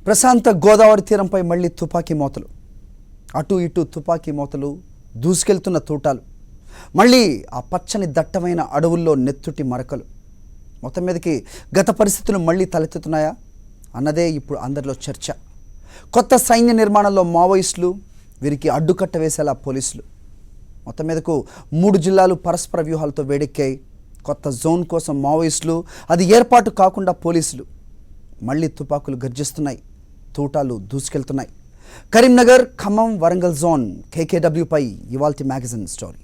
ప్రశాంత గోదావరి తీరంపై మళ్లీ తుపాకీ మోతలు. అటు ఇటు తుపాకీ మోతలు, దూసుకెళ్తున్న తూటాలు, మళ్ళీ ఆ పచ్చని దట్టమైన అడవుల్లో నెత్తుటి మరకలు. మొత్తం మీదకి గత పరిస్థితులు మళ్ళీ తలెత్తుతున్నాయా అన్నదే ఇప్పుడు అందరిలో చర్చ. కొత్త సైన్య నిర్మాణంలో మావోయిస్టులు, వీరికి అడ్డుకట్ట వేసేలా పోలీసులు. మొత్తం మీదకు 3 జిల్లాలు పరస్పర వ్యూహాలతో వేడెక్కాయి. కొత్త జోన్ కోసం మావోయిస్టులు, అది ఏర్పాటు కాకుండా పోలీసులు. మళ్ళీ తుపాకులు గర్జిస్తున్నాయి, తూటాలు దూసుకెళ్తున్నాయి. కరీంనగర్, ఖమ్మం, వరంగల్ జోన్ కేకేడబ్ల్యూపై ఇవాల్టి మ్యాగజైన్ స్టోరీ.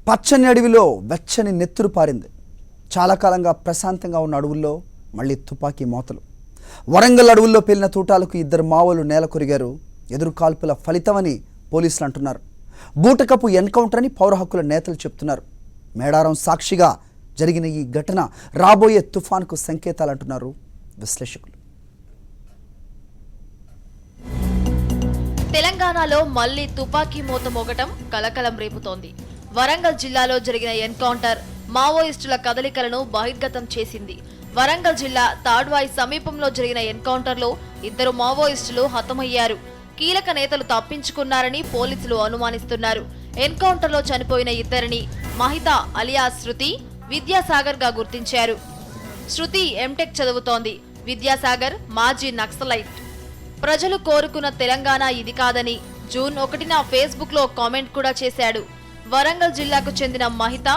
పచ్చని అడవిలో వెచ్చని నెత్తురు పారింది. చాలా కాలంగా ప్రశాంతంగా ఉన్న అడవుల్లో మళ్ళీ తుపాకీ మోతలు. వరంగల్ అడవుల్లో పేలిన తూటాలకు 2 మావోలు నేల కొరిగారు. ఎదురు కాల్పుల ఫలితమని పోలీసులు అంటున్నారు. బూటకపు ఎన్కౌంటర్ అని పౌర హక్కుల నేతలు చెప్తున్నారు. మేడారం సాక్షిగా జరిగిన ఈ ఘటన రాబోయే తుఫాన్కు సంకేతాలంటున్నారు విశ్లేషకులు. తెలంగాణలో మళ్లీ తుపాకీ మోత మోగటం కలకలం రేపుతోంది. వరంగల్ జిల్లాలో జరిగిన ఎన్కౌంటర్ మావోయిస్టుల కదలికలను బహిర్గతం చేసింది. వరంగల్ జిల్లా తాడ్వాయి సమీపంలో జరిగిన ఎన్కౌంటర్లో 2 మావోయిస్టులు హతమయ్యారు. కీలక నేతలు తప్పించుకున్నారని పోలీసులు అనుమానిస్తున్నారు. ఎన్కౌంటర్లో చనిపోయిన ఇద్దరిని మహిత అలియాస్ శృతి, విద్యాసాగర్ గా గుర్తించారు. శృతి ఎంటెక్ చదువుతోంది, విద్యాసాగర్ మాజీ నక్సలైట్. ప్రజలు కోరుకున్న తెలంగాణ ఇది కాదని జూన్ 1న ఫేస్బుక్ లో కామెంట్ కూడా చేశాడు. వరంగల్ జిల్లాకు చెందిన మహిత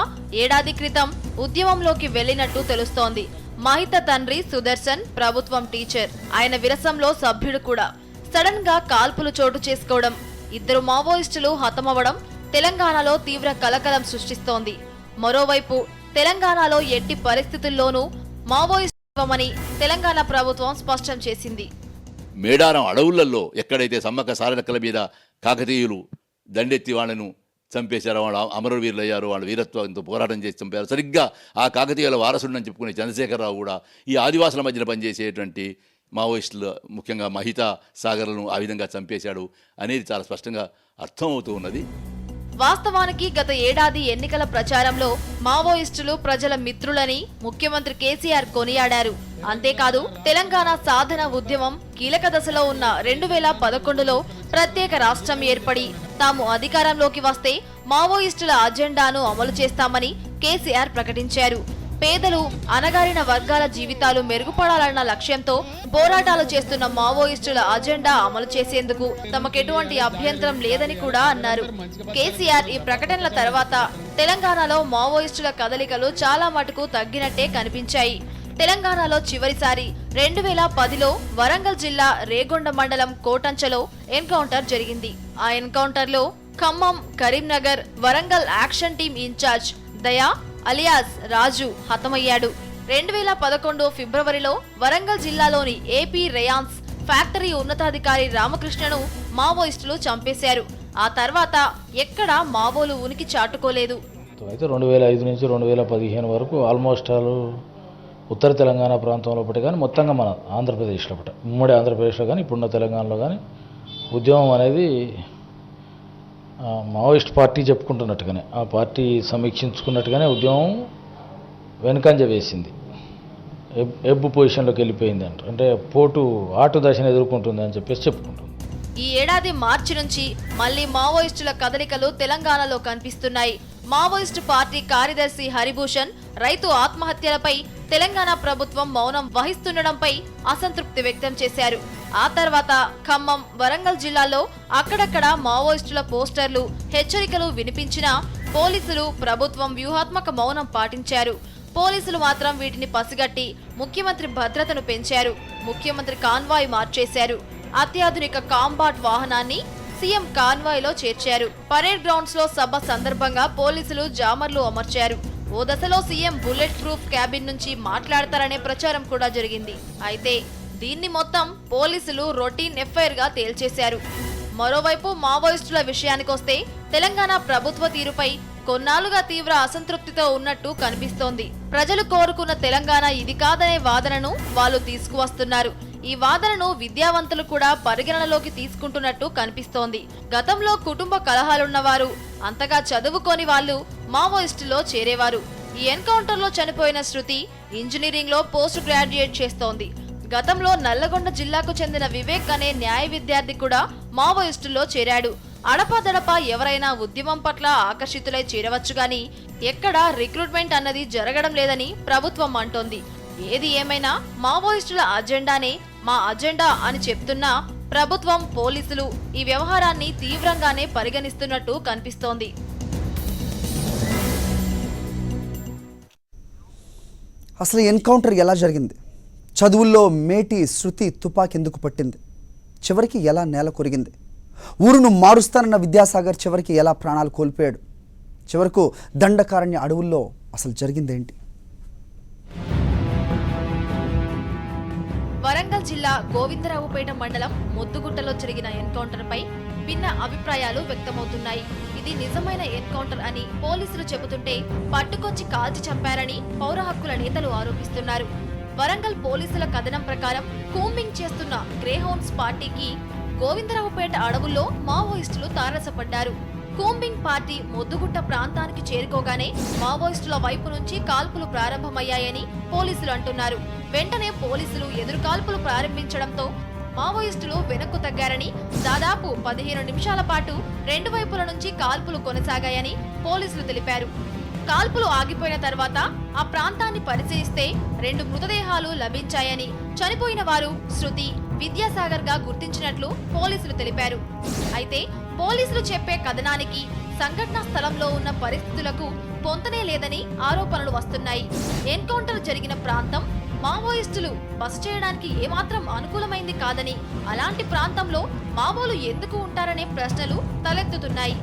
ఏడాది క్రితం ఉద్యమంలోకి వెళ్లినట్టు తెలుస్తోంది. మహిత తండ్రి సుదర్శన్ ప్రభుత్వం టీచర్, ఆయన విరసంలో సభ్యుడు కూడా. సడన్ గా కాల్పులు చోటు చేసుకోవడం, 2 మావోయిస్టులు హతమవడం తెలంగాణలో తీవ్ర కలకలం సృష్టిస్తోంది. మరోవైపు తెలంగాణలో ఎట్టి పరిస్థితుల్లోనూ మావోయిస్టుమని తెలంగాణ ప్రభుత్వం స్పష్టం చేసింది. మేడారం అడవులలో ఎక్కడైతే సమ్మక్క సారలక్కల మీద కాకతీయులు దండెత్తి వాళ్ళను చంపేశారు, వాళ్ళు అమరవీరులు అయ్యారు, వాళ్ళు వీరత్వంతో పోరాటం చేసి చంపారు. సరిగ్గా ఆ కాకతీయుల వారసుడని చెప్పుకునే చంద్రశేఖరరావు కూడా ఈ ఆదివాసుల మధ్యన పనిచేసేటువంటి మావోయిస్టులు, ముఖ్యంగా మహితా సాగర్లను ఆ విధంగా చంపేశాడు అనేది చాలా స్పష్టంగా అర్థమవుతూ ఉన్నది. వాస్తవానికి గత ఏడాది ఎన్నికల ప్రచారంలో మావోయిస్టులు ప్రజల మిత్రులని ముఖ్యమంత్రి కేసీఆర్ కొనియాడారు. అంతేకాదు తెలంగాణ సాధన ఉద్యమం కీలక దశలో ఉన్న 2011లో ప్రత్యేక రాష్ట్రం ఏర్పడి తాము అధికారంలోకి వస్తే మావోయిస్టుల అజెండాను అమలు చేస్తామని కేసీఆర్ ప్రకటించారు. పేదలు, అణగారిన వర్గాల జీవితాలు మెరుగుపడాలన్న లక్ష్యంతో పోరాటాలు చేస్తున్న మావోయిస్టుల అజెండా అమలు చేసేందుకు తమకెటువంటి అభ్యంతరం లేదని కూడా అన్నారు. కేసీఆర్ ఈ ప్రకటనల తర్వాత తెలంగాణలో మావోయిస్టుల కదలికలు చాలా మటుకు తగ్గినట్టే కనిపించాయి. తెలంగాణలో చివరిసారి 2010లో వరంగల్ జిల్లా రేగొండ మండలం కోటంచలో ఎన్కౌంటర్ జరిగింది. ఆ ఎన్కౌంటర్లో Khammam, Karimnagar, Warangal action team incharge Daya alias Raju హతమయ్యాడు. 2011 ఫిబ్రవరిలో వరంగల్ జిల్లాలోని ఏపీ రేయాన్స్ ఫ్యాక్టరీ ఉన్నతాధికారి రామకృష్ణను మావోయిస్టులు చంపేశారు. ఆ తర్వాత ఎక్కడా మావోలు ఉనికి చాటుకోలేదు. అయితే 2005 నుంచి 2015 వరకు ఆల్మోస్ట్ ఆల్ ఉత్తర తెలంగాణ ప్రాంతంలో ఒకటి కానీ మొత్తంగా మన ఆంధ్రప్రదేశ్లో ఒకటి, ఉమ్మడి ఆంధ్రప్రదేశ్లో కానీ ఇప్పుడున్న తెలంగాణలో కానీ ఉద్యమం అనేది మావోయిస్ట్ పార్టీ చెప్పుకుంటున్నట్టుగానే, ఆ పార్టీ సమీక్షించుకున్నట్టుగానే ఉద్యమం వెనుకంజ వేసింది, ఎబ్బు పొజిషన్లోకి వెళ్ళిపోయింది అంటారు. అంటే ఆటు దశను ఎదుర్కొంటుంది అని చెప్పేసి చెప్పుకుంటుంది. ఈ ఏడాది మార్చి నుంచి మళ్లీ మావోయిస్టుల కదలికలు తెలంగాణలో కనిపిస్తున్నాయి. మావోయిస్టు పార్టీ కార్యదర్శి హరిభూషణ్ రైతు ఆత్మహత్యలపై తెలంగాణ ప్రభుత్వం మౌనం వహిస్తుండడంపై అసంతృప్తి వ్యక్తం చేశారు. ఆ తర్వాత ఖమ్మం, వరంగల్ జిల్లాల్లో అక్కడక్కడ మావోయిస్టుల పోస్టర్లు, హెచ్చరికలు వినిపించినా పోలీసులు, ప్రభుత్వం వ్యూహాత్మక మౌనం పాటించారు. పోలీసులు మాత్రం వీటిని పసిగట్టి ముఖ్యమంత్రి భద్రతను పెంచారు. ముఖ్యమంత్రి కాన్వాయ్ మార్చేశారు. అత్యాధునిక కాంబాట్ వాహనాన్ని సీఎం కాన్వాయ్లో చేర్చారు. పరేడ్ గ్రౌండ్స్ లో సభ సందర్భంగా పోలీసులు జామర్లు అమర్చారు. ఓ దశలో సీఎం బుల్లెట్ ప్రూఫ్ క్యాబిన్ నుంచి మాట్లాడతారనే ప్రచారం కూడా జరిగింది. అయితే దీన్ని మొత్తం పోలీసులు రొటీన్ ఎఫ్ఐఆర్ గా తేల్చేశారు. మరోవైపు మావోయిస్టుల విషయానికొస్తే తెలంగాణ ప్రభుత్వ తీరుపై కొన్నాళ్లుగా తీవ్ర అసంతృప్తితో ఉన్నట్టు కనిపిస్తోంది. ప్రజలు కోరుకున్న తెలంగాణ ఇది కాదనే వాదనను వాళ్ళు తీసుకువస్తున్నారు. ఈ వాదనను విద్యావంతులు కూడా పరిగణనలోకి తీసుకుంటున్నట్టు కనిపిస్తోంది. గతంలో కుటుంబ కలహాలున్నవారు, అంతగా చదువుకోని వాళ్ళు మావోయిస్టులో చేరేవారు. ఈ ఎన్కౌంటర్లో చనిపోయిన శృతి ఇంజనీరింగ్ లో పోస్ట్ గ్రాడ్యుయేట్ చేస్తోంది. గతంలో నల్లగొండ జిల్లాకు చెందిన వివేక్ అనే న్యాయ విద్యార్థి కూడా మావోయిస్టులో చేరాడు. అడపాదడపా ఎవరైనా ఉద్యమం పట్ల ఆకర్షితులై చేరవచ్చు గాని ఎక్కడా రిక్రూట్మెంట్ అన్నది జరగడం లేదని ప్రభుత్వం అంటోంది. ఏది ఏమైనా మావోయిస్టుల అజెండానే మా అజెండా అని చెప్తున్నా ప్రభుత్వం, పోలీసులు ఈ వ్యవహారాన్ని తీవ్రంగానే పరిగణిస్తున్నట్టు కనిపిస్తోంది. అసలు ఎన్కౌంటర్ ఎలా జరిగింది? చదువుల్లో మేటి శృతి తుపాకి ఎందుకు పట్టింది? చివరికి ఎలా నేల కొరిగింది? ఊరును మారుస్తానన్న విద్యాసాగర్ చివరికి ఎలా ప్రాణాలు కోల్పోయాడు? చివరకు దండకారణ్య అడవుల్లో అసలు జరిగిందేంటి? వరంగల్ జిల్లా గోవిందరావుపేట మండలం ముద్దుగుట్టలో జరిగిన ఎన్కౌంటర్ పై భిన్న అభిప్రాయాలు వ్యక్తమవుతున్నాయి. ఇది నిజమైన ఎన్కౌంటర్ అని పోలీసులు చెబుతుంటే పట్టుకొచ్చి కాల్చి చంపారని పౌర హక్కుల నేతలు ఆరోపిస్తున్నారు. వరంగల్ పోలీసుల కథనం ప్రకారం కూంబింగ్ చేస్తున్న గ్రేహౌండ్స్ పార్టీకి గోవిందరావుపేట అడవుల్లో మావోయిస్టులు తారసపడ్డారు. కూంబింగ్ పార్టీ ముద్దుగుట్ట ప్రాంతానికి చేరుకోగానే మావోయిస్టుల వైపు నుంచి కాల్పులు ప్రారంభమయ్యాయని పోలీసులు అంటున్నారు. వెంటనే పోలీసులు ఎదురు కాల్పులు ప్రారంభించడంతో మావోయిస్టులు వెనక్కు తగ్గారని, దాదాపు 15 నిమిషాల పాటు రెండు వైపుల నుంచి కాల్పులు కొనసాగాయని పోలీసులు తెలిపారు. కాల్పులు ఆగిపోయిన తర్వాత ఆ ప్రాంతాన్ని పరిశీలిస్తే 2 మృతదేహాలు లభించాయని, చనిపోయిన వారు శృతి, విద్యాసాగర్ గా గుర్తించినట్లు పోలీసులు తెలిపారు. అయితే పోలీసులు చెప్పే కథనానికి సంఘటనా స్థలంలో ఉన్న పరిస్థితులకు పొంతనే లేదని ఆరోపణలు వస్తున్నాయి. ఎన్కౌంటర్ జరిగిన ప్రాంతం మావోయిస్టులు బస చేయడానికి ఏమాత్రం అనుకూలమైంది కాదని, అలాంటి ప్రాంతంలో మావోలు ఎందుకు ఉంటారనే ప్రశ్నలు తలెత్తుతున్నాయి.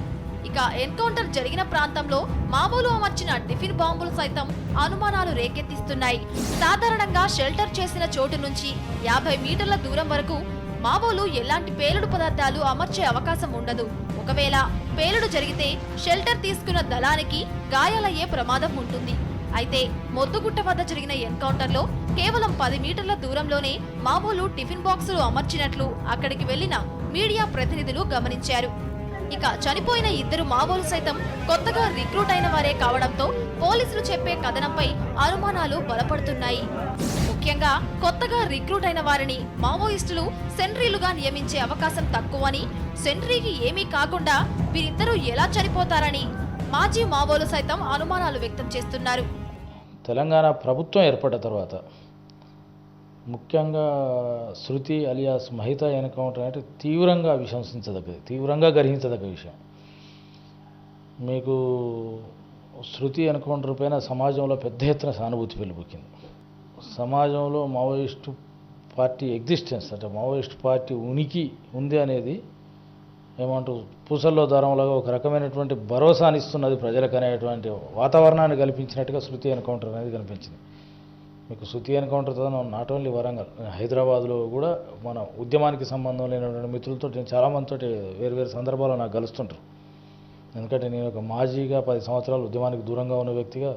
ఇక ఎన్కౌంటర్ జరిగిన ప్రాంతంలో మావోలు అమర్చిన టిఫిన్ బాంబులు సైతం అనుమానాలు రేకెత్తిస్తున్నాయి. సాధారణంగా షెల్టర్ చేసిన చోటు నుంచి 50 మీటర్ల దూరం వరకు మావోలు ఎలాంటి పేలుడు పదార్థాలు అమర్చే అవకాశం ఉండదు. ఒకవేళ పేలుడు జరిగితే షెల్టర్ తీసుకున్న దళానికి గాయాలయ్యే ప్రమాదం ఉంటుంది. అయితే మొద్దుగుట్ట వద్ద జరిగిన ఎన్కౌంటర్లో కేవలం 10 మీటర్ల దూరంలోనే మావోలు టిఫిన్ బాక్సులు అమర్చినట్లు అక్కడికి వెళ్లిన మీడియా ప్రతినిధులు గమనించారు. ఇక చనిపోయిన 2 మావోలు సైతం కొత్తగా రిక్రూట్ అయిన వారే కావడంతో పోలీసులు చెప్పే కథనంపై అనుమానాలు బలపడుతున్నాయి. ముఖ్యంగా కొత్తగా రిక్రూట్ అయిన వారిని మావోయిస్టులు సెంట్రీలుగా నియమించే అవకాశం తక్కువని, సెంట్రీకి ఏమీ కాకుండా వీరిద్దరూ ఎలా చనిపోతారని మాజీ మావోలు సైతం అనుమానాలు వ్యక్తం చేస్తున్నారు. తెలంగాణ ప్రభుత్వం ఏర్పడ్డ తర్వాత ముఖ్యంగా శృతి అలియాస్ మహిత ఎన్కౌంటర్ అంటే తీవ్రంగా విశ్వసించదగ్గది, తీవ్రంగా గ్రహించదగ్గ విషయం. మీకు శృతి ఎన్కౌంటర్ పైన సమాజంలో పెద్ద ఎత్తున సానుభూతి వెలుబుక్కింది. సమాజంలో మావోయిస్టు పార్టీ ఎగ్జిస్టెన్స్ అంటే మావోయిస్టు పార్టీ ఉనికి ఉంది అనేది ఏమంటూ పూసల్లో దారంలాగా ఒక రకమైనటువంటి భరోసానిస్తున్నది ప్రజలకు అనేటువంటి వాతావరణాన్ని కల్పించినట్టుగా శృతి ఎన్కౌంటర్ అనేది కనిపించింది. మీకు శృతి ఎన్కౌంటర్తో నాట్ ఓన్లీ వరంగల్, హైదరాబాద్లో కూడా మన ఉద్యమానికి సంబంధం లేనటువంటి మిత్రులతో నేను చాలామందితో వేరు సందర్భాల్లో నాకు కలుస్తుంటారు. ఎందుకంటే నేను ఒక మాజీగా 10 సంవత్సరాలు ఉద్యమానికి దూరంగా ఉన్న వ్యక్తిగా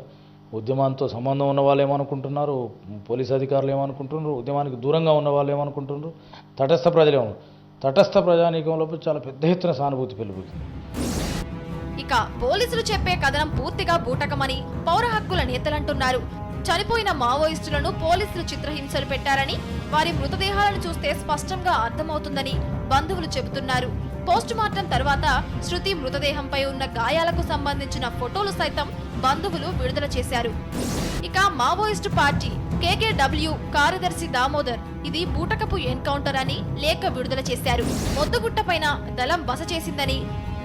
ఉద్యమాంతో సంబంధం ఉన్న వాళ్ళు ఏమనుకుంటున్నారు, పోలీస్ అధికారులు ఏమనుకుంటున్నారు, ఉద్యమానికి దూరంగా ఉన్న వాళ్ళు ఏమనుకుంటున్నారు, తటస్థ ప్రజలు ఏమనుకుంటున్నారు. తటస్థ ప్రజానీకంలో చాలా పెద్ద ఎత్తున సానుభూతి పెరుగుతుంది. ఇక పోలీసులు చెప్పే కథనం పూర్తిగా బూటకమని పౌర హక్కుల నేతలంటున్నారు. చనిపోయిన మావోయిస్టులను పోలీసులు చిత్రహింసలు పెట్టారని, వారి మృతదేహాలను చూస్తే స్పష్టంగా అర్థమవుతుందని బంధువులు చెబుతున్నారు. పోస్టుమార్టం తర్వాత శృతి మృతదేహంపై ఉన్న గాయాలకు సంబంధించిన ఫోటోలు సైతం బంధువులు విడుదల చేశారు. ఇక మావోయిస్టు పార్టీ KKW కార్యదర్శి దామోదర్ ఇది బూటకపు ఎన్కౌంటర్ అని లేఖ విడుదల చేశారు. మొద్దుగుట్ట పైన దళం బస చేసిందని,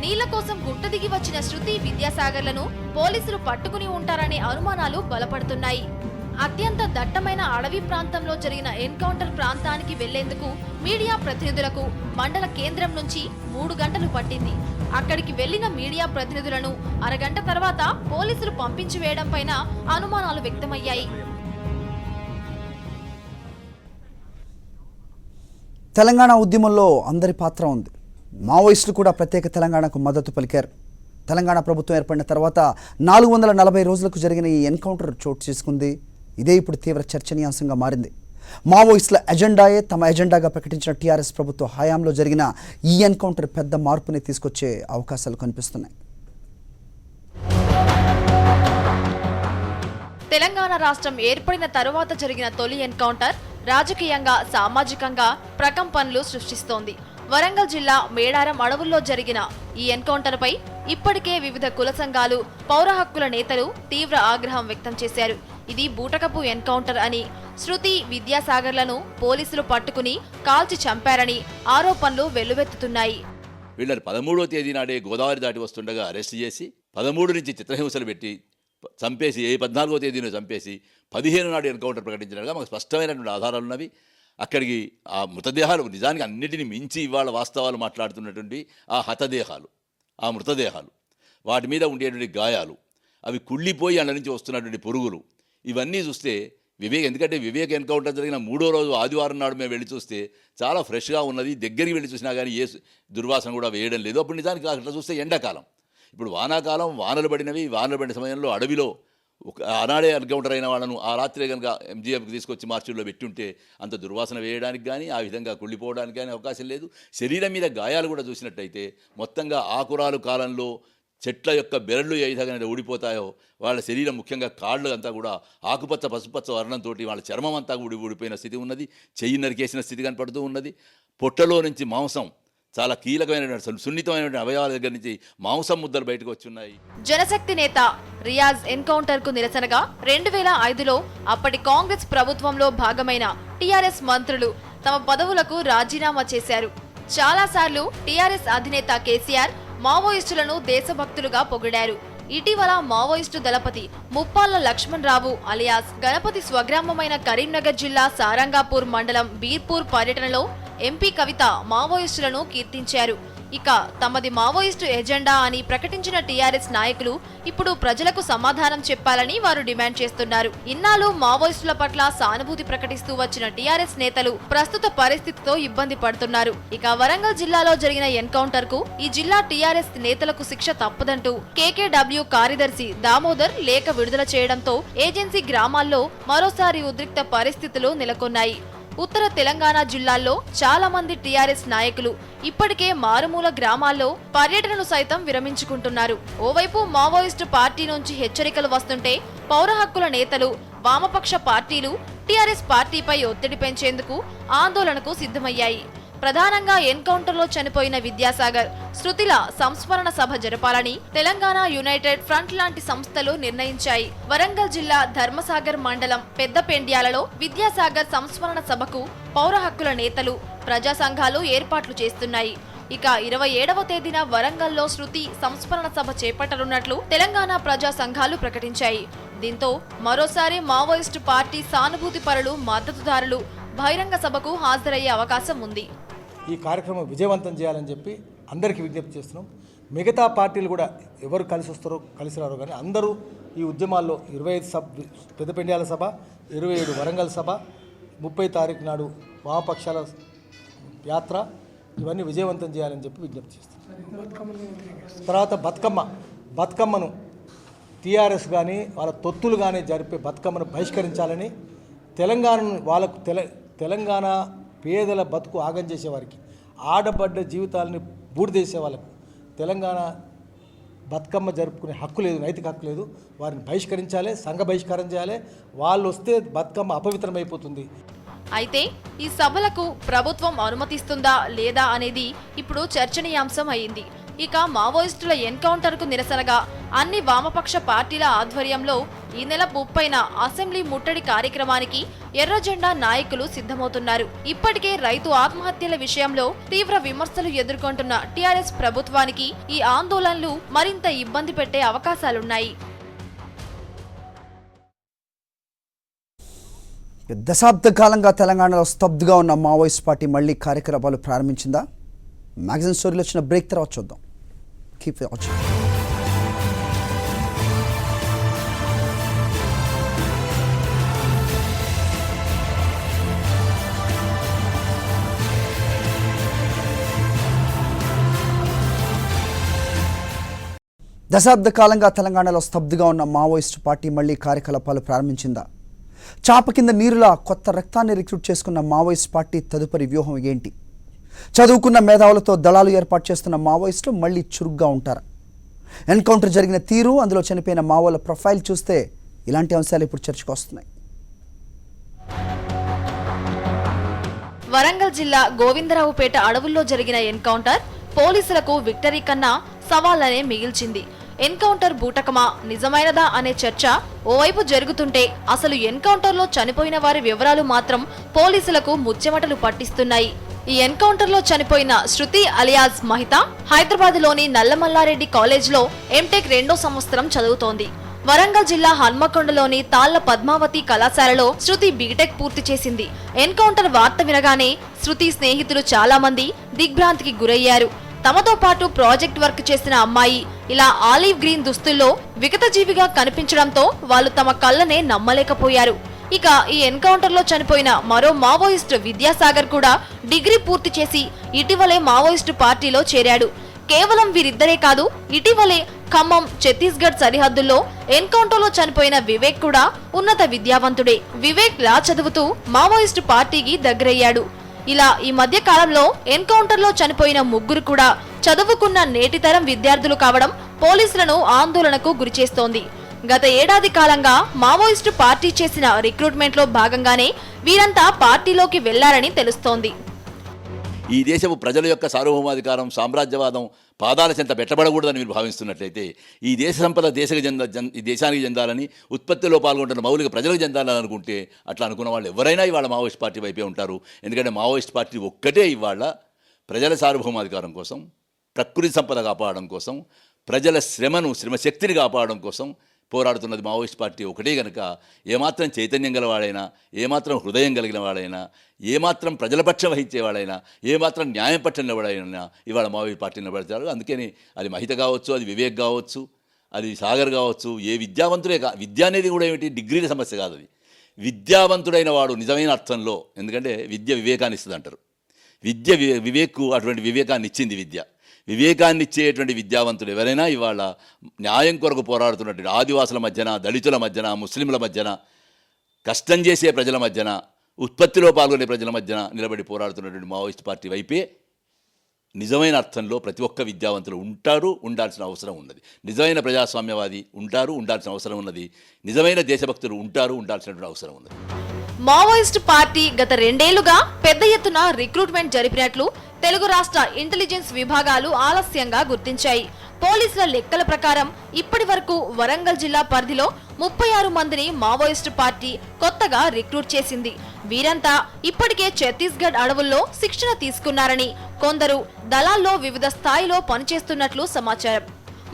నీళ్ల కోసం గుట్ట దిగి వచ్చిన శృతి, విద్యాసాగర్లను పోలీసులు పట్టుకుని ఉంటారనే అనుమానాలు బలపడుతున్నాయి. అత్యంత దట్టమైన అడవి ప్రాంతంలో జరిగిన ఎన్కౌంటర్ ప్రాంతానికి వెళ్లేందుకు మీడియా ప్రతినిధులకు మండల కేంద్రం నుంచి 3 గంటలు పట్టింది. అక్కడికి వెళ్లిన మీడియా ప్రతినిధులను అరగంట తర్వాత పోలీసులు పంపించి వేయడం పైన అనుమానాలు వ్యక్తమయ్యాయి. తెలంగాణ ఉద్యమంలో అందరి పాత్ర ఉంది. మావోయిస్టులు కూడా ప్రత్యేక తెలంగాణకు మద్దతు పలికారు. తెలంగాణ ప్రభుత్వం ఏర్పడిన తర్వాత 440 రోజులకు జరిగిన ఈ ఎన్కౌంటర్ చోటు చేసుకుంది. ఇదే ఇప్పుడు తీవ్ర చర్చనీయాంశంగా మారింది. మావోయిస్టుల ఎజెండాయే తమ ఎజెండాగా ప్రకటించిన టీఆర్ఎస్ ప్రభుత్వ హయాంలో జరిగిన ఈ ఎన్కౌంటర్ పెద్ద మార్పుని తీసుకొచ్చే అవకాశాలు కనిపిస్తున్నాయి. తెలంగాణ రాష్ట్రం ఏర్పడిన తరువాత జరిగిన తొలి ఎన్కౌంటర్ రాజకీయంగా, సామాజికంగా ప్రకంపనలు సృష్టిస్తోంది. వరంగల్ జిల్లా మేడారం అడవుల్లో జరిగిన ఈ ఎన్కౌంటర్పై ఇప్పటికే వివిధ కుల సంఘాలు, పౌర హక్కుల నేతలు తీవ్ర ఆగ్రహం వ్యక్తం చేశారు. ఇది బూటకపు ఎన్కౌంటర్ అని, శృతి, విద్యాసాగర్లను పోలీసులు పట్టుకుని కాల్చి చంపారని ఆరోపణలు వెల్లువెత్తుతున్నాయి. వీళ్ళని 13వ తేదీ నాడే గోదావరి దాటి వస్తుండగా అరెస్ట్ చేసి 13 నుంచి చిత్రహింసలు పెట్టి చంపేసి 14వ తేదీన చంపేసి 15 నాడు ఎన్కౌంటర్ ప్రకటించినట్టుగా మాకు స్పష్టమైనటువంటి ఆధారాలు ఉన్నవి. అక్కడికి ఆ మృతదేహాలు నిజానికి అన్నిటిని మించి ఇవాళ వాస్తవాలు మాట్లాడుతున్నటువంటి ఆ హతదేహాలు, ఆ మృతదేహాలు, వాటి మీద ఉండేటువంటి గాయాలు, అవి కుళ్ళిపోయి అన్న నుంచి వస్తున్నటువంటి పురుగులు, ఇవన్నీ చూస్తే ఎందుకంటే వివేక్ ఎన్కౌంటర్ జరిగిన 3వ రోజు ఆదివారం నాడు మేము వెళ్ళి చూస్తే చాలా ఫ్రెష్గా ఉన్నది. దగ్గరికి వెళ్ళి చూసినా కానీ ఏ దుర్వాసన కూడా వేయడం లేదు. అప్పుడు నిజానికి అట్లా చూస్తే ఎండాకాలం. ఇప్పుడు వానాకాలం, వానలు పడిన సమయంలో అడవిలో ఆనాడే ఎన్కౌంటర్ అయిన వాళ్ళను ఆ రాత్రే కనుక ఎంజీఎంకి తీసుకొచ్చి మార్చిల్లో పెట్టుంటే అంత దుర్వాసన వేయడానికి కానీ, ఆ విధంగా కుళ్ళిపోవడానికి కానీ అవకాశం లేదు. శరీరం మీద గాయాలు కూడా చూసినట్టయితే మొత్తంగా ఆకురాలు కాలంలో చెట్ల యొక్క బెరళ్ళు ఏ విధంగా ఊడిపోతాయో వాళ్ళ శరీరం, ముఖ్యంగా కాళ్ళు అంతా కూడా ఆకుపచ్చ, పసుపచ్చ వర్ణంతో వాళ్ళ చర్మం అంతా ఊడిపోయిన స్థితి ఉన్నది. చెయ్యి నరికేసిన స్థితి కనపడుతూ ఉన్నది. పొట్టలో నుంచి మాంసం, చాలా కీలకమైన సున్నితమైన అవయవాల దగ్గర నుంచి మాంసం ముద్దలు బయటకు వచ్చున్నాయి. జనశక్తి నేత రియాజ్ ఎన్కౌంటర్ కు నిరసనగా 2005లో అప్పటి కాంగ్రెస్ ప్రభుత్వంలో భాగమైన టీఆర్ఎస్ మంత్రులు తమ పదవులకు రాజీనామా చేశారు. చాలాసార్లు టీఆర్ఎస్ అధినేత కేసీఆర్ మావోయిస్టులను దేశభక్తులుగా పొగిడారు. ఇటీవల మావోయిస్టు దళపతి ముప్పాళ్ల లక్ష్మణ్ రావు అలియాస్ గణపతి స్వగ్రామమైన కరీంనగర్ జిల్లా సారంగాపూర్ మండలం బీర్పూర్ పర్యటనలో ఎంపీ కవిత మావోయిస్టులను కీర్తించారు. ఇక తమది మావోయిస్టు ఎజెండా అని ప్రకటించిన టీఆర్ఎస్ నాయకులు ఇప్పుడు ప్రజలకు సమాధానం చెప్పాలని వారు డిమాండ్ చేస్తున్నారు. ఇన్నాళ్ళు మావోయిస్టుల పట్ల సానుభూతి ప్రకటిస్తూ వచ్చిన టీఆర్ఎస్ నేతలు ప్రస్తుత పరిస్థితితో ఇబ్బంది పడుతున్నారు. ఇక వరంగల్ జిల్లాలో జరిగిన ఎన్కౌంటర్ కు ఈ జిల్లా టీఆర్ఎస్ నేతలకు శిక్ష తప్పదంటూ కేకేడబ్ల్యూ కార్యదర్శి దామోదర్ లేఖ విడుదల చేయడంతో ఏజెన్సీ గ్రామాల్లో మరోసారి ఉద్రిక్త పరిస్థితులు నెలకొన్నాయి. ఉత్తర తెలంగాణ జిల్లాల్లో చాలా మంది టీఆర్ఎస్ నాయకులు ఇప్పటికే మారుమూల గ్రామాల్లో పర్యటనలు సైతం విరమించుకుంటున్నారు. ఓవైపు మావోయిస్టు పార్టీ నుంచి హెచ్చరికలు వస్తుంటే పౌర హక్కుల నేతలు, వామపక్ష పార్టీలు టీఆర్ఎస్ పార్టీపై ఒత్తిడి పెంచేందుకు ఆందోళనకు సిద్ధమయ్యాయి. ప్రధానంగా ఎన్కౌంటర్లో చనిపోయిన విద్యాసాగర్, శృతిల సంస్మరణ సభ జరపాలని తెలంగాణ యునైటెడ్ ఫ్రంట్ లాంటి సంస్థలు నిర్ణయించాయి. వరంగల్ జిల్లా ధర్మసాగర్ మండలం పెద్దపెండ్యాలలో విద్యాసాగర్ సంస్మరణ సభకు పౌర హక్కుల నేతలు, ప్రజా సంఘాలు ఏర్పాట్లు చేస్తున్నాయి. ఇక 27వ తేదీన వరంగల్లో శృతి సంస్మరణ సభ చేపట్టనున్నట్లు తెలంగాణ ప్రజా సంఘాలు ప్రకటించాయి. దీంతో మరోసారి మావోయిస్టు పార్టీ సానుభూతి పరులు, మద్దతుదారులు బహిరంగ సభకు హాజరయ్యే అవకాశం ఉంది. ఈ కార్యక్రమం విజయవంతం చేయాలని చెప్పి అందరికీ విజ్ఞప్తి చేస్తున్నాం. మిగతా పార్టీలు కూడా ఎవరు కలిసి వస్తారో కలిసి రారో కానీ అందరూ ఈ ఉద్యమాల్లో 25 పెద్దపెండ్యాల సభ, 27 వరంగల్ సభ, 30 తారీఖు నాడు వామపక్షాల యాత్ర, ఇవన్నీ విజయవంతం చేయాలని చెప్పి విజ్ఞప్తి చేస్తున్నాం. తర్వాత బతుకమ్మను టీఆర్ఎస్ కానీ వాళ్ళ తొత్తులు కానీ జరిపే బతుకమ్మను బహిష్కరించాలని, తెలంగాణను వాళ్ళకు తెలంగాణ పేదల బతుకు ఆగం చేసేవారికి, ఆడబడ్డ జీవితాలని బూడిదేసే వాళ్ళకు తెలంగాణ బతుకమ్మ జరుపుకునే హక్కు లేదు, నైతిక హక్కు లేదు. వారిని బహిష్కరించాలి, సంఘ బహిష్కారం చేయాలి. వాళ్ళు వస్తే బతుకమ్మ అపవిత్రమైపోతుంది. అయితే ఈ సభలకు ప్రభుత్వం అనుమతిస్తుందా లేదా అనేది ఇప్పుడు చర్చనీయాంశం అయింది. ఇక మావోయిస్టుల ఎన్కౌంటర్ కు నిరసనగా అన్ని వామపక్ష పార్టీల ఆధ్వర్యంలో ఈ నెల 30న అసెంబ్లీ ముట్టడి కార్యక్రమానికి ఎర్రజెండా నాయకులు సిద్ధమవుతున్నారు. ఇప్పటికే రైతు ఆత్మహత్యల విషయంలో తీవ్ర విమర్శలు ఎదుర్కొంటున్న టీఆర్ఎస్ ప్రభుత్వానికి ఈ ఆందోళనలు మరింత ఇబ్బంది పెట్టే అవకాశాలున్నాయి. దశాబ్ద కాలంగా తెలంగాణలో స్తబ్దుగా ఉన్న మావోయిస్ట్ పార్టీ మళ్లీ కార్యకలాపాలు ప్రారంభించిందా? మ్యాగజైన్ స్టోరీలో వచ్చిన బ్రేక్ తర్వాత చూద్దాం. Keep watching. దశాబ్ద కాలంగా తెలంగాణలో స్తబ్దుగా ఉన్న మావోయిస్టు పార్టీ మళ్లీ కార్యకలాపాలు ప్రారంభించిందా? చాప కింద నీరులా కొత్త రక్తాన్ని రిక్రూట్ చేసుకున్న మావోయిస్ట్ పార్టీ తదుపరి వ్యూహం ఏంటి? చదువుకున్న మేధావులతో దళాలు ఏర్పాటు చేస్తున్న మావోయిస్టులు మళ్లీ చురుగ్గా ఉంటారా? ఎన్కౌంటర్ జరిగిన తీరు, అందులో చనిపోయిన మావోల ప్రొఫైల్ చూస్తే ఇలాంటి అంశాలు ఇప్పుడు చర్చకు వస్తున్నాయి. వరంగల్ జిల్లా గోవిందరావుపేట అడవుల్లో జరిగిన ఎన్కౌంటర్ పోలీసులకు విక్టరీ కన్నా సవాళ్లనే మిగిల్చింది. ఎన్కౌంటర్ బూటకమా, నిజమైనదా అనే చర్చ ఓవైపు జరుగుతుంటే, అసలు ఎన్కౌంటర్లో చనిపోయిన వారి వివరాలు మాత్రం పోలీసులకు ముచ్చెమటలు పట్టిస్తున్నాయి. ఈ ఎన్కౌంటర్లో చనిపోయిన శృతి అలియాస్ మహిత హైదరాబాద్లోని నల్లమల్లారెడ్డి కాలేజ్లో ఎంటెక్ 2వ సంవత్సరం చదువుతోంది. వరంగల్ జిల్లా హన్మకొండలోని తాళ్ల పద్మావతి కళాశాలలో శృతి బీటెక్ పూర్తి చేసింది. ఎన్కౌంటర్ వార్త వినగానే శృతి స్నేహితులు చాలా మంది దిగ్భ్రాంతికి గురయ్యారు. తమతో పాటు ప్రాజెక్ట్ వర్క్ చేసిన అమ్మాయి ఇలా ఆలివ్ గ్రీన్ దుస్తుల్లో విగతజీవిగా కనిపించడంతో వాళ్ళు తమ కళ్ళనే నమ్మలేకపోయారు. ఇక ఈ ఎన్కౌంటర్ లో చనిపోయిన మరో మావోయిస్టు విద్యాసాగర్ కూడా డిగ్రీ పూర్తి చేసి ఇటీవలే మావోయిస్టు పార్టీలో చేరాడు. కేవలం వీరిద్దరే కాదు, ఇటీవలే ఖమ్మం, ఛత్తీస్గఢ్ సరిహద్దుల్లో ఎన్కౌంటర్ లో చనిపోయిన వివేక్ కూడా ఉన్నత విద్యావంతుడే. వివేక్ లా చదువుతూ మావోయిస్టు పార్టీకి దగ్గరయ్యాడు. ఇలా ఈ మధ్య కాలంలో ఎన్కౌంటర్ లో చనిపోయిన ముగ్గురు కూడా చదువుకున్న నేటితరం విద్యార్థులు కావడం పోలీసులను ఆందోళనకు గురిచేస్తోంది. గత ఏడాది కాలంగా మావోయిస్టు పార్టీ చేసిన రిక్రూట్మెంట్ లో భాగంగానే వీరంతా పార్టీలోకి వెళ్లారని తెలుస్తోంది. ఈ దేశపు ప్రజల యొక్క సార్వభౌమాధికారం, సామ్రాజ్యవాదం పాదాల చెంత పెట్టబడకూడదని మీరు భావిస్తున్నట్లయితే, ఈ దేశ సంపద ఈ దేశానికి చెందాలని, ఉత్పత్తిలో పాల్గొంటున్న మౌలిక ప్రజలకు చెందాలని అనుకుంటే, అట్లా అనుకున్న వాళ్ళు ఎవరైనా ఇవాళ మావోయిస్ట్ పార్టీ వైపే ఉంటారు. ఎందుకంటే మావోయిస్ట్ పార్టీ ఒక్కటే ఇవాళ ప్రజల సార్వభౌమాధికారం కోసం, ప్రకృతి సంపద కాపాడడం కోసం, ప్రజల శ్రమశక్తిని కాపాడడం కోసం పోరాడుతున్నది మావోయిస్ట్ పార్టీ ఒకటే కనుక, ఏమాత్రం చైతన్యం గలవాడైనా, ఏమాత్రం హృదయం కలిగిన వాడైనా, ఏమాత్రం ప్రజల పక్షం వహించేవాడైనా, ఏమాత్రం న్యాయం పట్ల నిలబడైనా ఇవాళ మావోయిస్ట్ పార్టీ నిలబడతారు. అందుకని అది మహిత కావచ్చు, అది వివేక్ కావచ్చు, అది సాగర్ కావచ్చు, ఏ విద్యావంతుడే విద్య అనేది కూడా ఏమిటి డిగ్రీల సమస్య కాదు. అది విద్యావంతుడైన వాడు నిజమైన అర్థంలో, ఎందుకంటే విద్య వివేకాన్ని ఇస్తుంది అంటారు. విద్య వివేక్కు అటువంటి వివేకాన్ని ఇచ్చింది విద్య. వివేకాన్ని ఇచ్చేటువంటి విద్యావంతులు ఎవరైనా ఇవాళ న్యాయం కొరకు పోరాడుతున్నటువంటి ఆదివాసుల మధ్యన, దళితుల మధ్యన, ముస్లింల మధ్యన, కష్టం చేసే ప్రజల మధ్యన, ఉత్పత్తిలో పాల్గొనే ప్రజల మధ్యన నిలబడి పోరాడుతున్నటువంటి మావోయిస్ట్ పార్టీ వైపే నిజమైన అర్థంలో ప్రతి ఒక్క విద్యావంతులు ఉంటారు, ఉండాల్సిన అవసరం ఉన్నది. నిజమైన ప్రజాస్వామ్యవాది ఉంటారు, ఉండాల్సిన అవసరం ఉన్నది. నిజమైన దేశభక్తులు ఉంటారు, ఉండాల్సినటువంటి అవసరం ఉన్నది. మావోయిస్టు పార్టీ గత 2 ఏళ్లుగా పెద్ద ఎత్తున రిక్రూట్మెంట్ జరిపినట్లు తెలుగు రాష్ట్ర ఇంటెలిజెన్స్ విభాగాలు ఆలస్యంగా గుర్తించాయి. పోలీసుల లెక్కల ప్రకారం ఇప్పటి వరకు వరంగల్ జిల్లా పరిధిలో 36 మందిని మావోయిస్టు పార్టీ కొత్తగా రిక్రూట్ చేసింది. వీరంతా ఇప్పటికే ఛత్తీస్గఢ్ అడవుల్లో శిక్షణ తీసుకున్నారని, కొందరు దళాల్లో వివిధ స్థాయిలో పనిచేస్తున్నట్లు సమాచారం.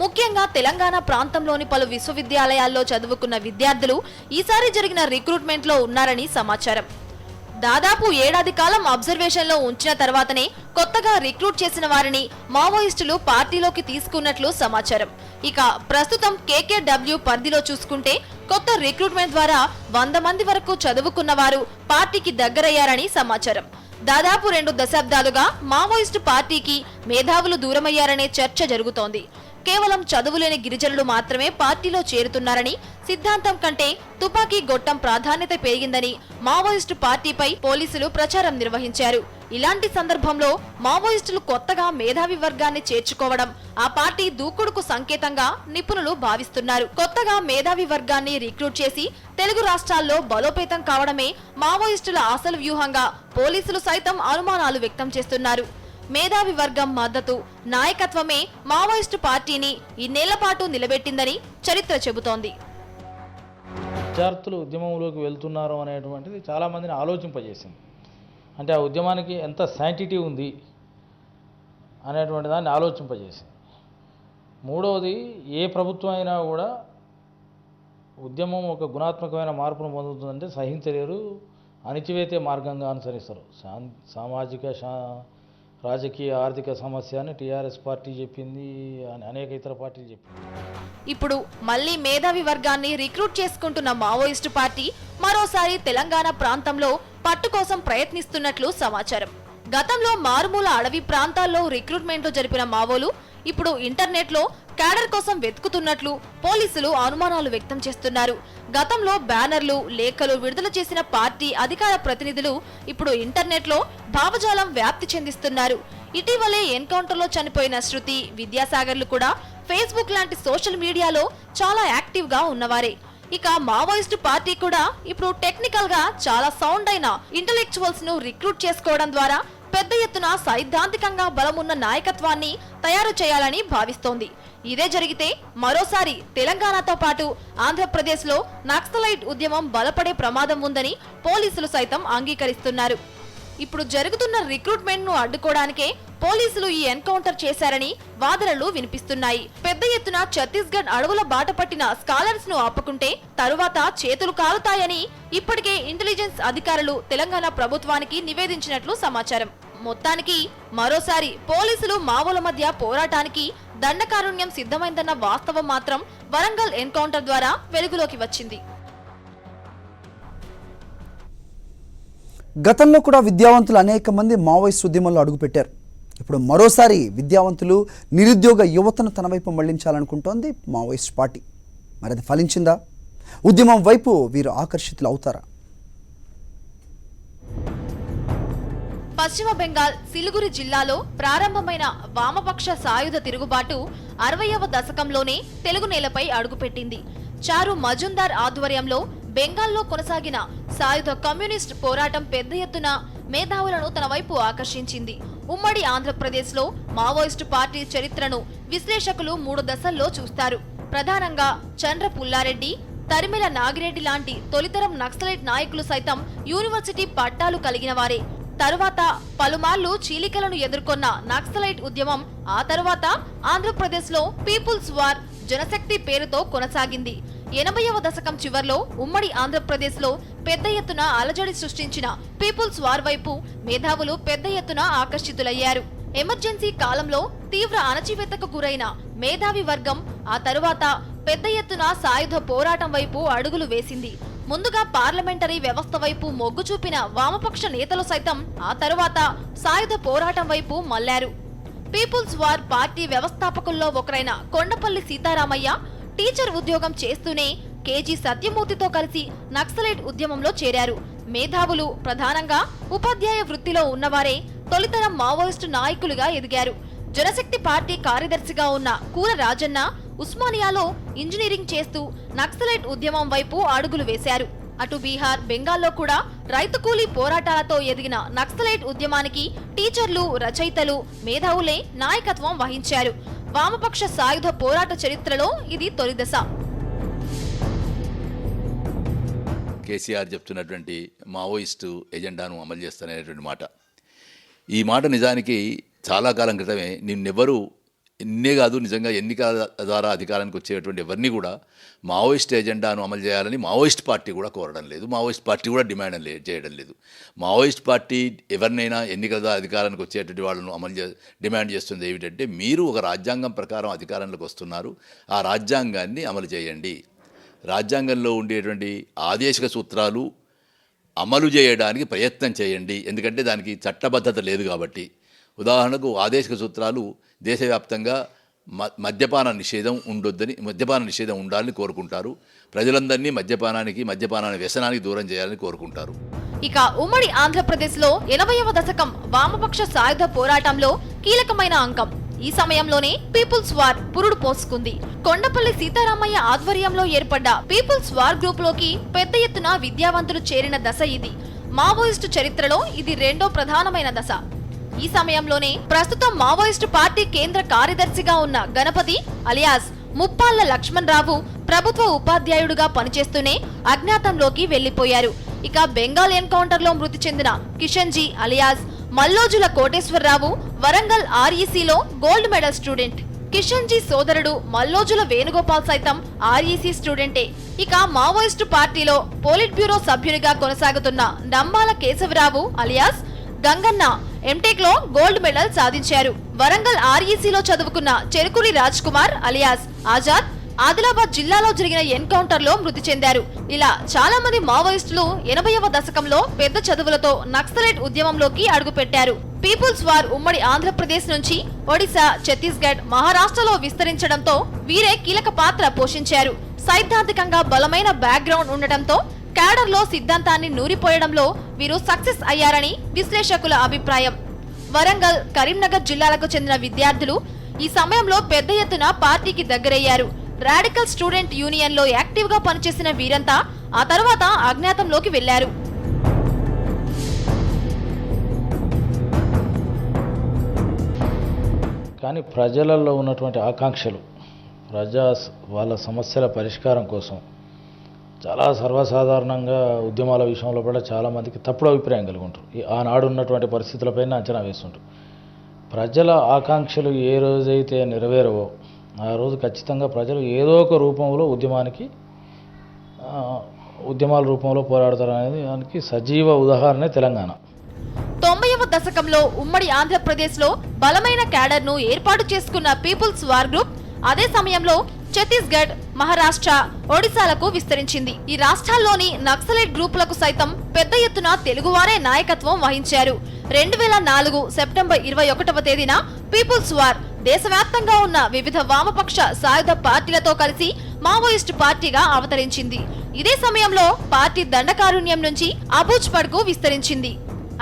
ముఖ్యంగా తెలంగాణ ప్రాంతంలోని పలు విశ్వవిద్యాలయాల్లో చదువుకున్న విద్యార్థులు ఈసారి జరిగిన రిక్రూట్మెంట్ లో ఉన్నారని సమాచారం. దాదాపు ఏడాది కాలం అబ్జర్వేషన్ లో ఉంచిన తర్వాతనే కొత్తగా రిక్రూట్ చేసిన వారిని మావోయిస్టులు పార్టీలోకి తీసుకున్నట్లు సమాచారం. ఇక ప్రస్తుతం KKW పరిధిలో చూసుకుంటే కొత్త రిక్రూట్మెంట్ ద్వారా 100 మంది వరకు చదువుకున్న వారు పార్టీకి దగ్గరయ్యారని సమాచారం. దాదాపు 2 దశాబ్దాలుగా మావోయిస్టు పార్టీకి మేధావులు దూరమయ్యారనే చర్చ జరుగుతోంది. కేవలం చదువులేని గిరిజనులు మాత్రమే పార్టీలో చేరుతున్నారని, సిద్ధాంతం కంటే తుపాకీ గొట్టం ప్రాధాన్యత పెరిగిందని మావోయిస్టు పార్టీపై పోలీసులు ప్రచారం నిర్వహించారు. ఇలాంటి సందర్భంలో మావోయిస్టులు కొత్తగా మేధావి వర్గాన్ని చేర్చుకోవడం ఆ పార్టీ దూకుడుకు సంకేతంగా నిపుణులు భావిస్తున్నారు. కొత్తగా మేధావి వర్గాన్ని రిక్రూట్ చేసి తెలుగు రాష్ట్రాల్లో బలోపేతం కావడమే మావోయిస్టుల అసలు వ్యూహంగా పోలీసులు సైతం అనుమానాలు వ్యక్తం చేస్తున్నారు. మేధావి వర్గం మద్దతు, నాయకత్వమే మావోయిస్టు పార్టీని ఇన్నేళ్ల పాటు నిలబెట్టిందని చరిత్ర చెబుతోంది. విద్యార్థులు ఉద్యమంలోకి వెళ్తున్నారు అనేటువంటిది చాలామందిని ఆలోచింపజేసింది. అంటే ఆ ఉద్యమానికి ఎంత శాంటిటీ ఉంది అనేటువంటి దాన్ని ఆలోచింపజేసింది. మూడవది, ఏ ప్రభుత్వం అయినా కూడా ఉద్యమం ఒక గుణాత్మకమైన మార్పును పొందుతుందంటే సహించలేరు, అణిచివేతే మార్గంగా అనుసరిస్తారు. సామాజిక, రాజకీయ, ఆర్థిక సమస్య అని టీఆర్ఎస్ పార్టీ చెప్పింది, అనేక ఇతర పార్టీలు చెప్పింది. ఇప్పుడు మళ్లీ మేధావి వర్గాన్ని రిక్రూట్ చేసుకుంటున్న మావోయిస్టు పార్టీ మరోసారి తెలంగాణ ప్రాంతంలో పట్టు కోసం ప్రయత్నిస్తున్నట్లు సమాచారం. గతంలో మారుమూల అడవి ప్రాంతాల్లో రిక్రూట్మెంట్లు జరిపిన మావోలు ఇప్పుడు ఇంటర్నెట్లో క్యాడర్ కోసం వెతుకుతున్నట్లు పోలీసులు అనుమానాలు వ్యక్తం చేస్తున్నారు. గతంలో బ్యానర్లు, లేఖలు విడుదల చేసిన పార్టీ అధికార ప్రతినిధులు ఇప్పుడు ఇంటర్నెట్లో భావజాలం వ్యాప్తి చెందిస్తున్నారు. ఇటీవలే ఎన్కౌంటర్లో చనిపోయిన శృతి, విద్యాసాగర్లు కూడా ఫేస్బుక్ లాంటి సోషల్ మీడియాలో చాలా యాక్టివ్ గా ఉన్నవారే. ఇక మావోయిస్టు పార్టీ కూడా ఇప్పుడు టెక్నికల్ గా చాలా సౌండ్ అయిన ఇంటలెక్చువల్స్ ను రిక్రూట్ చేసుకోవడం ద్వారా పెద్ద ఎత్తున సైద్ధాంతికంగా బలమున్న నాయకత్వాన్ని తయారు చేయాలని భావిస్తోంది. ఇదే జరిగితే మరోసారి తెలంగాణతో పాటు ఆంధ్రప్రదేశ్ లో నక్సలైట్ ఉద్యమం బలపడే ప్రమాదం ఉందని పోలీసులు సైతం అంగీకరిస్తున్నారు. ఇప్పుడు జరుగుతున్న రిక్రూట్మెంట్ ను అడ్డుకోవడానికే పోలీసులు ఈ ఎన్కౌంటర్ చేశారని వాదనలు వినిపిస్తున్నాయి. పెద్ద ఎత్తున ఛత్తీస్గఢ్ అడవుల బాట పట్టిన స్కాలర్స్ ను ఆపుకుంటే తరువాత చేతులు కాలుతాయని ఇప్పటికే ఇంటెలిజెన్స్ అధికారులు తెలంగాణ ప్రభుత్వానికి నివేదించినట్లు సమాచారం. మొత్తానికి మరోసారి పోలీసులు మావోల మధ్య పోరాటానికి దండకారుణ్యం సిద్ధమైందన్న వాస్తవం మాత్రం వరంగల్ ఎన్కౌంటర్ ద్వారా వెలుగులోకి వచ్చింది. గతంలో కూడా విద్యావంతులు అనేక మంది మావోయిస్ట్ ఉద్యమంలో అడుగుపెట్టారు. ఇప్పుడు మరోసారి విద్యావంతులు, నిరుద్యోగ యువతను తన వైపు మళ్లించాలనుకుంటోంది మావోయిస్ట్ పార్టీ. మరి అది ఫలించిందా? ఉద్యమం వైపు వీరు ఆకర్షితులు అవుతారా? పశ్చిమ బెంగాల్ సిలిగురి జిల్లాలో ప్రారంభమైన వామపక్ష సాయుధ తిరుగుబాటు 60వ దశకంలోనే తెలుగు నేలపై అడుగుపెట్టింది. చారు మజుందార్ ఆధ్వర్యంలో బెంగాల్లో కొనసాగిన సాయుధ కమ్యూనిస్ట్ పోరాటం పెద్ద ఎత్తున మేధావులను తన వైపు ఆకర్షించింది. ఉమ్మడి ఆంధ్రప్రదేశ్ లో మావోయిస్టు పార్టీ చరిత్రను విశ్లేషకులు 3 దశల్లో చూస్తారు. ప్రధానంగా చంద్ర పుల్లారెడ్డి, తరిమెల నాగిరెడ్డి లాంటి తొలితరం నక్సలైట్ నాయకులు సైతం యూనివర్సిటీ పట్టాలు కలిగిన వారే. తరువాత పలుమార్లు చీలికలను ఎదుర్కొన్న నక్సలైట్ ఉద్యమం ఆ తరువాత ఆంధ్రప్రదేశ్ లో పీపుల్స్ వార్, జనశక్తి పేరుతో కొనసాగింది. 80వ దశకం చివర్లో ఉమ్మడి ఆంధ్రప్రదేశ్ లో పెద్ద ఎత్తున అలజడి సృష్టించిన పీపుల్స్ వార్ వైపు మేధావులు పెద్ద ఎత్తున ఆకర్షితులయ్యారు. ఎమర్జెన్సీ కాలంలో తీవ్ర అణచివేతకు గురైన మేధావి వర్గం ఆ తరువాత పెద్ద ఎత్తున సాయుధ పోరాటం వైపు అడుగులు వేసింది. ముందుగా పార్లమెంటరీ వ్యవస్థ వైపు మొగ్గు చూపిన వామపక్ష నేతలు సైతం ఆ తరువాత సాయుధ పోరాటం వైపు మళ్లారు. పీపుల్స్ వార్ పార్టీ వ్యవస్థాపకుల్లో ఒకరైన కొండపల్లి సీతారామయ్య టీచర్ ఉద్యోగం చేస్తూనే కేజీ సత్యమూర్తితో కలిసి నక్సలైట్ ఉద్యమంలో చేరారు. మేధావులు ప్రధానంగా ఉపాధ్యాయ వృత్తిలో ఉన్నవారే తొలితరం మావోయిస్టు నాయకులుగా ఎదిగారు. జనశక్తి పార్టీ కార్యదర్శిగా ఉన్న కూర రాజన్న ఉస్మానియాలో ఇంజనీరింగ్ చేస్తూ నక్సలైట్ ఉద్యమం వైపు అడుగులు వేశారు. అటు బీహార్, బెంగాల్లో కూడా రైతు కూలీ పోరాటాలతో ఎదిగిన నక్సలైట్ ఉద్యమానికి టీచర్లు, రచయితలు, మేధావులే నాయకత్వం వహించారు. వామపక్ష సాయుధ పోరాట చరిత్రలో ఇది తొలి దశ. కేసీఆర్ చెప్తున్నటువంటి మావోయిస్టు ఎజెండాను అమలు చేస్తాననేటువంటి మాట, ఈ మాట నిజానికి చాలా కాలం క్రితమే నిన్నెవరూ ఇన్నే కాదు, నిజంగా ఎన్నికల ద్వారా అధికారానికి వచ్చేటువంటి ఎవరిని కూడా మావోయిస్ట్ ఎజెండాను అమలు చేయాలని మావోయిస్ట్ పార్టీ కూడా కోరడం లేదు, మావోయిస్ట్ పార్టీ కూడా డిమాండ్ చేయడం లేదు. మావోయిస్ట్ పార్టీ ఎవరినైనా ఎన్నికల ద్వారా అధికారానికి వచ్చేటువంటి వాళ్ళను డిమాండ్ చేస్తుంది ఏమిటంటే, మీరు ఒక రాజ్యాంగం ప్రకారం అధికారంలోకి వస్తున్నారు, ఆ రాజ్యాంగాన్ని అమలు చేయండి, రాజ్యాంగంలో ఉండేటువంటి ఆదేశిక సూత్రాలు అమలు చేయడానికి ప్రయత్నం చేయండి. ఎందుకంటే దానికి చట్టబద్ధత లేదు కాబట్టి. ఉదాహరణకు ఆదేశిక సూత్రాలు దేశవ్యాప్తంగా మద్యపాన నిషేధం ఉండాలని కోరుకుంటారు. ప్రజలందరినీ మద్యపాన వ్యసనానికి దూరం చేయాలని కోరుకుంటారు. ఇక ఉమ్మడి ఆంధ్రప్రదేశ్ లో 80వ దశకం వామపక్ష సాయుధ పోరాటంలో కీలకమైన అంకం. ఈ సమయంలోనే పీపుల్స్ వార్ పురుడు పోసుకుంది. కొండపల్లి సీతారామయ్య ఆధ్వర్యంలో ఏర్పడ్డ పీపుల్స్ వార్ గ్రూప్ లోకి పెద్ద ఎత్తున విద్యావంతులు చేరిన దశ ఇది. మావోయిస్టు చరిత్రలో ఇది రెండో ప్రధానమైన దశ. ఈ సమయంలోనే ప్రస్తుతం మావోయిస్టు పార్టీ కేంద్ర కార్యదర్శిగా ఉన్న గణపతి అలియాస్ ముప్పాళ్ల లక్ష్మణరావు ప్రభుత్వ ఉపాధ్యాయుడుగా పనిచేస్తూనే అజ్ఞాతంలోకి వెళ్లిపోయారు. ఇక బెంగాల్ ఎన్కౌంటర్ లో మృతి చెందిన కిషన్ జీ అలియాస్ మల్లోజుల కోటేశ్వరరావు వరంగల్ ఆర్ఈసీలో gold medal student. Kishan ji సోదరుడు మల్లోజుల వేణుగోపాల్ సైతం ఆర్ఈసీ స్టూడెంటే. ఇక మావోయిస్టు పార్టీలో పోలిట్ బ్యూరో సభ్యునిగా కొనసాగుతున్న నంబాల కేశవరావు అలియాస్ గంగన్న ఎంటెక్ లో గోల్డ్ మెడల్ సాధించారు. వరంగల్ ఆర్ఈసీలో చదువుకున్న చెరుకురి రాజ్ కుమార్ అలియాస్ ఆజాద్ ఆదిలాబాద్ జిల్లాలో జరిగిన ఎన్కౌంటర్ లో మృతి చెందారు. ఇలా చాలా మంది మావోయిస్టులు 80వ దశకంలో పెద్ద చదువులతో నక్సలైట్ ఉద్యమంలోకి అడుగుపెట్టారు. పీపుల్స్ వార్ ఉమ్మడి ఆంధ్రప్రదేశ్ నుంచి ఒడిశా, ఛత్తీస్గఢ్, మహారాష్ట్రలో విస్తరించడంతో వీరే కీలక పాత్ర పోషించారు. సైద్ధాంతికంగా బలమైన బ్యాక్గ్రౌండ్ ఉండటంతో క్యాడర్ లో సిద్ధాంతాన్ని నూరిపోయడంలో వీరు సక్సెస్ అయ్యారని విశ్లేషకుల అభిప్రాయం. వరంగల్, కరీంనగర్ జిల్లాలకు చెందిన విద్యార్థులు ఈ సమయంలో పెద్ద ఎత్తున పార్టీకి దగ్గరయ్యారు. రాడికల్ స్టూడెంట్ యూనియన్ లో యాక్టివ్ గా పనిచేసిన వీరంతా ఆ తర్వాత అజ్ఞాతంలోకి వెళ్లారు. కానీ ప్రజలలో ఉన్నటువంటి ఆకాంక్షలు, వాళ్ళ సమస్యల పరిష్కారం కోసం చాలా సర్వసాధారణంగా ఉద్యమాల విషయంలో కూడా చాలామందికి తప్పుడు అభిప్రాయం కలిగి ఉంటారు. ఆనాడు ఉన్నటువంటి పరిస్థితులపైన అంచనా వేస్తుంటారు. ప్రజల ఆకాంక్షలు ఏ రోజైతే నెరవేరవో ఆ రోజు ఖచ్చితంగా ప్రజలు ఏదో ఒక రూపంలో ఉద్యమాల రూపంలో పోరాడతారనేది దానికి సజీవ ఉదాహరణ తెలంగాణ. 90వ దశకంలో ఉమ్మడి ఆంధ్రప్రదేశ్ లో బలమైన క్యాడర్ ను ఏర్పాటు చేసుకున్న పీపుల్స్ వార్ గ్రూప్ అదే సమయంలో ఛత్తీస్గఢ్, మహారాష్ట్ర, ఒడిశాలకు విస్తరించింది. ఈ రాష్ట్రాల్లోని నక్సలైట్ గ్రూపులకు సైతం పెద్ద ఎత్తున తెలుగువారే నాయకత్వం వహించారు. 2004 సెప్టెంబర్ 21వ తేదీన పీపుల్స్ వార్ దేశవ్యాప్తంగా ఉన్న వివిధ వామపక్ష సాయుధ పార్టీలతో కలిసి మావోయిస్టు పార్టీగా అవతరించింది. ఇదే సమయంలో పార్టీ దండకారుణ్యం నుంచి అబూజ్పడ్కు విస్తరించింది.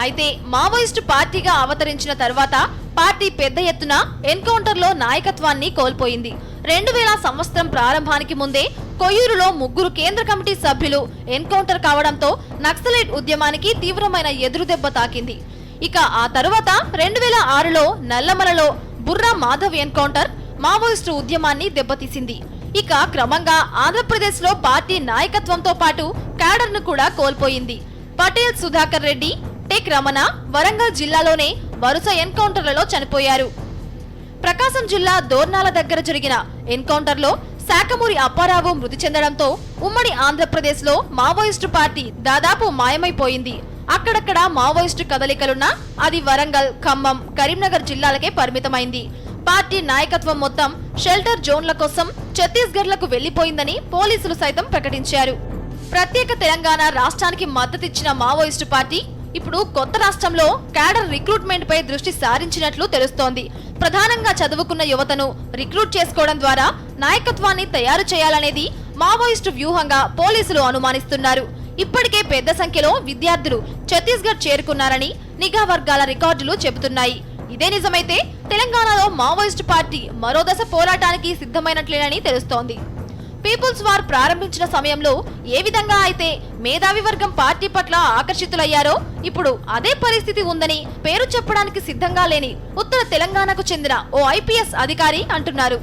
అయితే మావోయిస్టు పార్టీగా అవతరించిన తర్వాత పార్టీ పెద్ద ఎత్తున ఎన్కౌంటర్ లో నాయకత్వాన్ని కోల్పోయింది. 2000 సంవత్సరం ప్రారంభానికి ముందే కొయ్యూరులో 3 కేంద్ర కమిటీ సభ్యులు ఎన్కౌంటర్ కావడంతో నక్సలైట్ ఉద్యమానికి తీవ్రమైన ఎదురుదెబ్బ తాకింది. ఇక ఆ తరువాత 2006లో నల్లమలలో బుర్రా మాధవ్ ఎన్కౌంటర్ మావోయిస్టు ఉద్యమాన్ని దెబ్బతీసింది. ఇక క్రమంగా ఆంధ్రప్రదేశ్ లో పార్టీ నాయకత్వంతో పాటు క్యాడర్ ను కూడా కోల్పోయింది. పటేల్ సుధాకర్ రెడ్డి, టెక్ రమణ వరంగల్ జిల్లాలోనే వరుస ఎన్కౌంటర్లలో చనిపోయారు. ప్రకాశం జిల్లా దోర్నాల దగ్గర జరిగిన ఎన్కౌంటర్ లో శాఖమూరి అప్పారావు మృతి చెందడంతో ఉమ్మడి ఆంధ్రప్రదేశ్ లో మావోయిస్టు పార్టీ దాదాపు మాయమైపోయింది. అక్కడక్కడ మావోయిస్టు కదలికలున్నా అది వరంగల్, ఖమ్మం, కరీంనగర్ జిల్లాలకే పరిమితమైంది. పార్టీ నాయకత్వం మొత్తం షెల్టర్ జోన్ల కోసం ఛత్తీస్గఢ్లకు వెళ్లిపోయిందని పోలీసులు సైతం ప్రకటించారు. ప్రత్యేక తెలంగాణ రాష్ట్రానికి మద్దతిచ్చిన మావోయిస్టు పార్టీ ఇప్పుడు కొత్త రాష్ట్రంలో క్యాడర్ రిక్రూట్మెంట్ పై దృష్టి సారించినట్లు తెలుస్తోంది. ప్రధానంగా చదువుకున్న యువతను రిక్రూట్ చేసుకోవడం ద్వారా నాయకత్వాన్ని తయారు చేయాలనేది మావోయిస్టు వ్యూహంగా పోలీసులు అనుమానిస్తున్నారు. ఇప్పటికే పెద్ద సంఖ్యలో విద్యార్థులు ఛత్తీస్గఢ్ చేరుకున్నారని నిఘా వర్గాల రికార్డులు చెబుతున్నాయి. ఇదే నిజమైతే తెలంగాణలో మావోయిస్టు పార్టీ మరో దశ పోరాటానికి సిద్ధమైనట్లేనని తెలుస్తోంది. పీపుల్స్ వార్ ప్రారంభించిన సమయంలో ఏ విధంగా అయితే మేధావి వర్గం పార్టీ పట్ల ఆకర్షితులయ్యారో ఇప్పుడు అదే పరిస్థితి ఉందని పేరు చెప్పడానికి సిద్ధంగా లేని ఉత్తర తెలంగాణకు చెందిన ఓ IPS అధికారి అంటున్నారు.